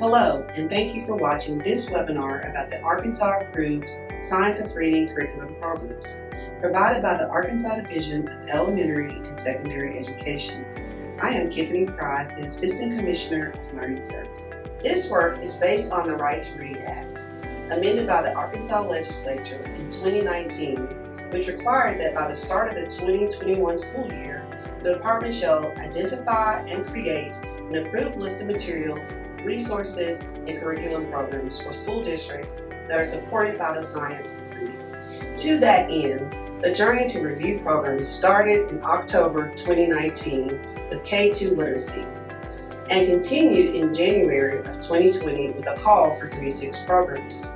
Hello, and thank you for watching this webinar about the Arkansas Approved Science of Reading Curriculum Programs, provided by the Arkansas Division of Elementary and Secondary Education. I am Tiffany Pride, the Assistant Commissioner of Learning Services. This work is based on the Right to Read Act, amended by the Arkansas Legislature in 2019, which required that by the start of the 2021 school year, the department shall identify and create an approved list of materials, resources, and curriculum programs for school districts that are supported by the Science of Reading. To that end, the journey to review programs started in October 2019 with K2 literacy and continued in January of 2020 with a call for 3-6 programs.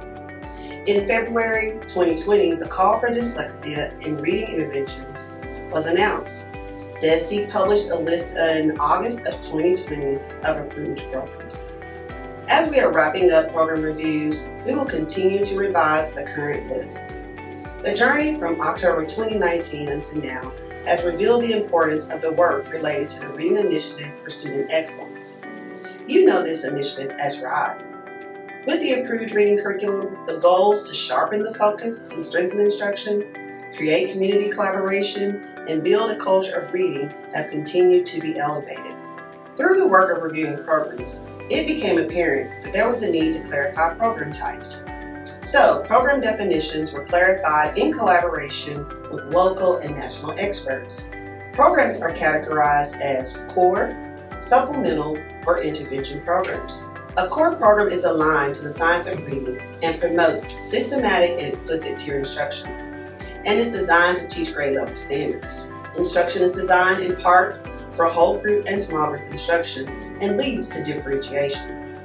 In February 2020, the call for dyslexia and reading interventions was announced. DESE published a list in August of 2020 of approved programs. As we are wrapping up program reviews, we will continue to revise the current list. The journey from October 2019 until now has revealed the importance of the work related to the Reading Initiative for Student Excellence. You know this initiative as RISE. With the approved reading curriculum, the goals to sharpen the focus and strengthen instruction, create community collaboration, and build a culture of reading have continued to be elevated. Through the work of reviewing programs, it became apparent that there was a need to clarify program types. So, program definitions were clarified in collaboration with local and national experts. Programs are categorized as core, supplemental, or intervention programs. A core program is aligned to the Science of Reading and promotes systematic and explicit tier instruction, and is designed to teach grade level standards. Instruction is designed in part for whole group and small group instruction and leads to differentiation.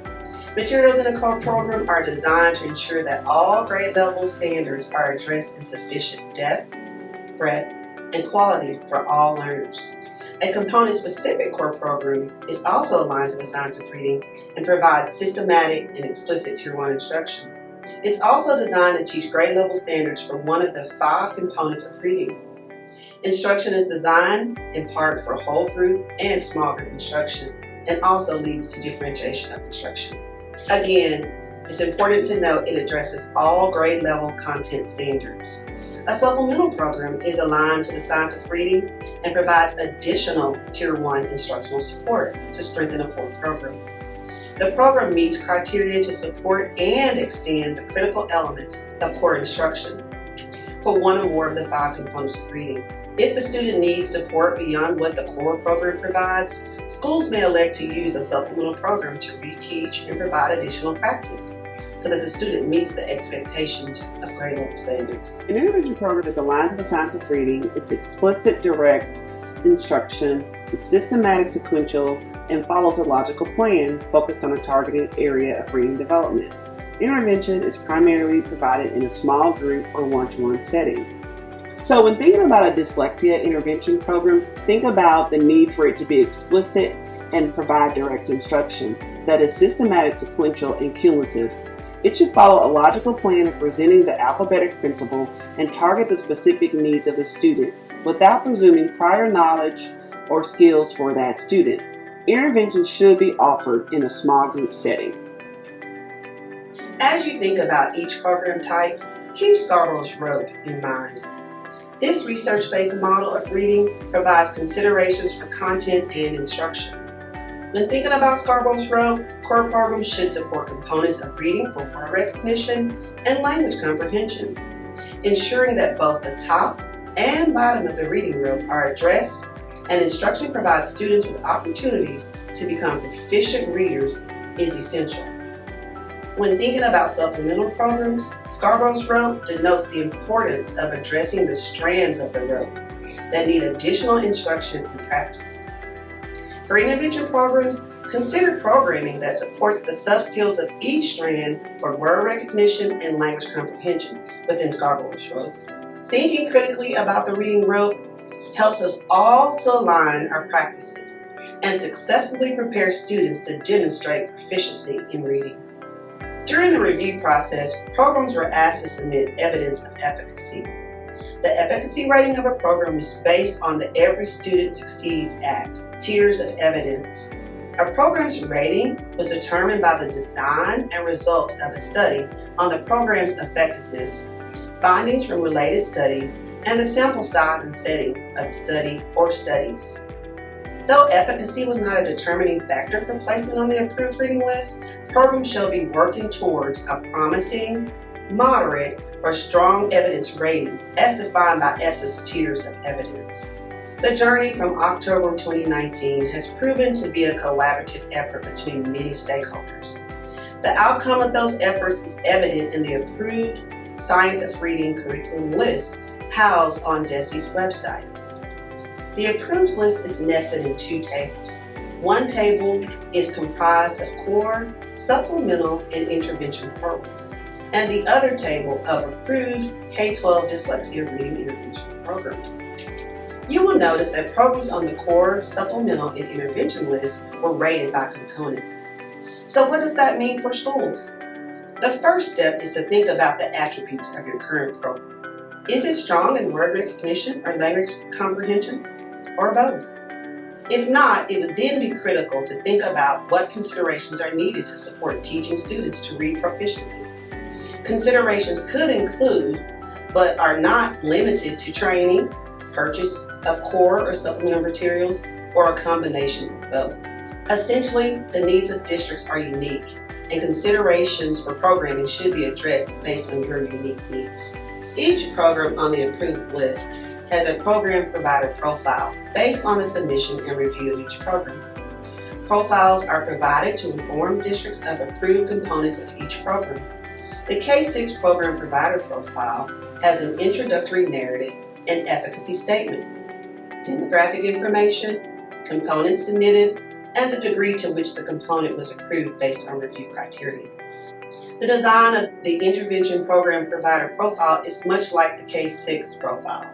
Materials in a core program are designed to ensure that all grade level standards are addressed in sufficient depth, breadth, and quality for all learners. A component-specific core program is also aligned to the Science of Reading and provides systematic and explicit Tier 1 instruction. It's also designed to teach grade level standards for one of the 5 components of reading. Instruction is designed in part for whole group and small group instruction and also leads to differentiation of instruction. Again, it's important to note it addresses all grade level content standards. A supplemental program is aligned to the Science of Reading and provides additional Tier 1 instructional support to strengthen a core program. The program meets criteria to support and extend the critical elements of core instruction for one or more of the 5 components of reading. If a student needs support beyond what the core program provides, schools may elect to use a supplemental program to reteach and provide additional practice so that the student meets the expectations of grade level standards. An intervention program is aligned to the Science of Reading. It's explicit, direct instruction, it's systematic, sequential, and follows a logical plan focused on a targeted area of reading development. Intervention is primarily provided in a small group or one-to-one setting. So when thinking about a dyslexia intervention program, think about the need for it to be explicit and provide direct instruction that is systematic, sequential, and cumulative. It should follow a logical plan of presenting the alphabetic principle and target the specific needs of the student without presuming prior knowledge or skills for that student. Intervention should be offered in a small group setting. As you think about each program type, keep Scarborough's rope in mind. This research-based model of reading provides considerations for content and instruction. When thinking about Scarborough's rope, core programs should support components of reading for word recognition and language comprehension, ensuring that both the top and bottom of the reading rope are addressed, and instruction provides students with opportunities to become proficient readers is essential. When thinking about supplemental programs, Scarborough's rope denotes the importance of addressing the strands of the rope that need additional instruction and practice. For intervention programs, consider programming that supports the sub-skills of each strand for word recognition and language comprehension within Scarborough's rope. Thinking critically about the reading rope helps us all to align our practices and successfully prepare students to demonstrate proficiency in reading. During the review process, programs were asked to submit evidence of efficacy. The efficacy rating of a program is based on the Every Student Succeeds Act, tiers of evidence. A program's rating was determined by the design and results of a study on the program's effectiveness, findings from related studies, and the sample size and setting of the study or studies. Though efficacy was not a determining factor for placement on the approved reading list, programs shall be working towards a promising, moderate, or strong evidence rating as defined by ESSA's tiers of evidence. The journey from October 2019 has proven to be a collaborative effort between many stakeholders. The outcome of those efforts is evident in the approved Science of Reading curriculum list housed on DESE's website. The approved list is nested in two tables. One table is comprised of core, supplemental, and intervention programs, and the other table of approved K-12 dyslexia reading intervention programs. You will notice that programs on the core, supplemental, and intervention list were rated by component. So what does that mean for schools? The first step is to think about the attributes of your current program. Is it strong in word recognition or language comprehension, or both? If not, it would then be critical to think about what considerations are needed to support teaching students to read proficiently. Considerations could include, but are not limited to, training, purchase of core or supplemental materials, or a combination of both. Essentially, the needs of districts are unique, and considerations for programming should be addressed based on your unique needs. Each program on the approved list has a program provider profile based on the submission and review of each program. Profiles are provided to inform districts of approved components of each program. The K-6 program provider profile has an introductory narrative and efficacy statement, demographic information, components submitted, and the degree to which the component was approved based on review criteria. The design of the intervention program provider profile is much like the K-6 profile.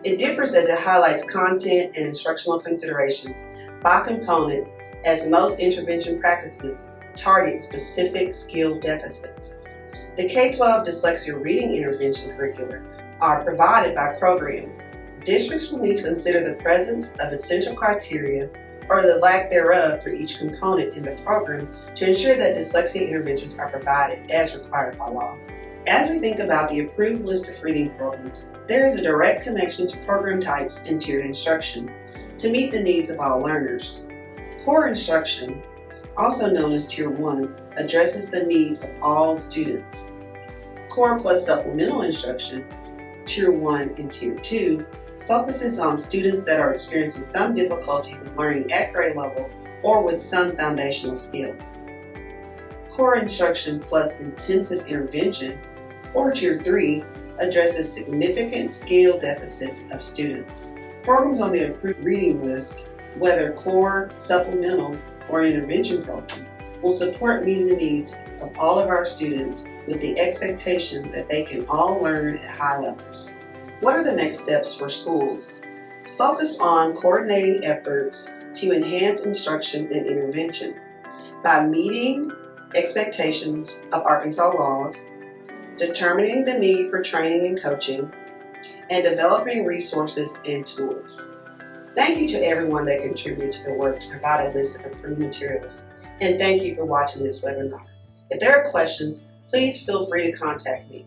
It differs as it highlights content and instructional considerations by component, as most intervention practices target specific skill deficits. The K-12 dyslexia reading intervention curricula are provided by program. Districts will need to consider the presence of essential criteria or the lack thereof for each component in the program to ensure that dyslexia interventions are provided as required by law. As we think about the approved list of reading programs, there is a direct connection to program types and tiered instruction to meet the needs of all learners. Core instruction, also known as Tier 1, addresses the needs of all students. Core plus supplemental instruction, Tier 1 and Tier 2, focuses on students that are experiencing some difficulty with learning at grade level or with some foundational skills. Core instruction plus intensive intervention, or Tier 3, addresses significant skill deficits of students. Programs on the approved reading list, whether core, supplemental, or intervention program, will support meeting the needs of all of our students with the expectation that they can all learn at high levels. What are the next steps for schools? Focus on coordinating efforts to enhance instruction and intervention by meeting expectations of Arkansas laws, determining the need for training and coaching, and developing resources and tools. Thank you to everyone that contributed to the work to provide a list of approved materials, and thank you for watching this webinar. If there are questions, please feel free to contact me.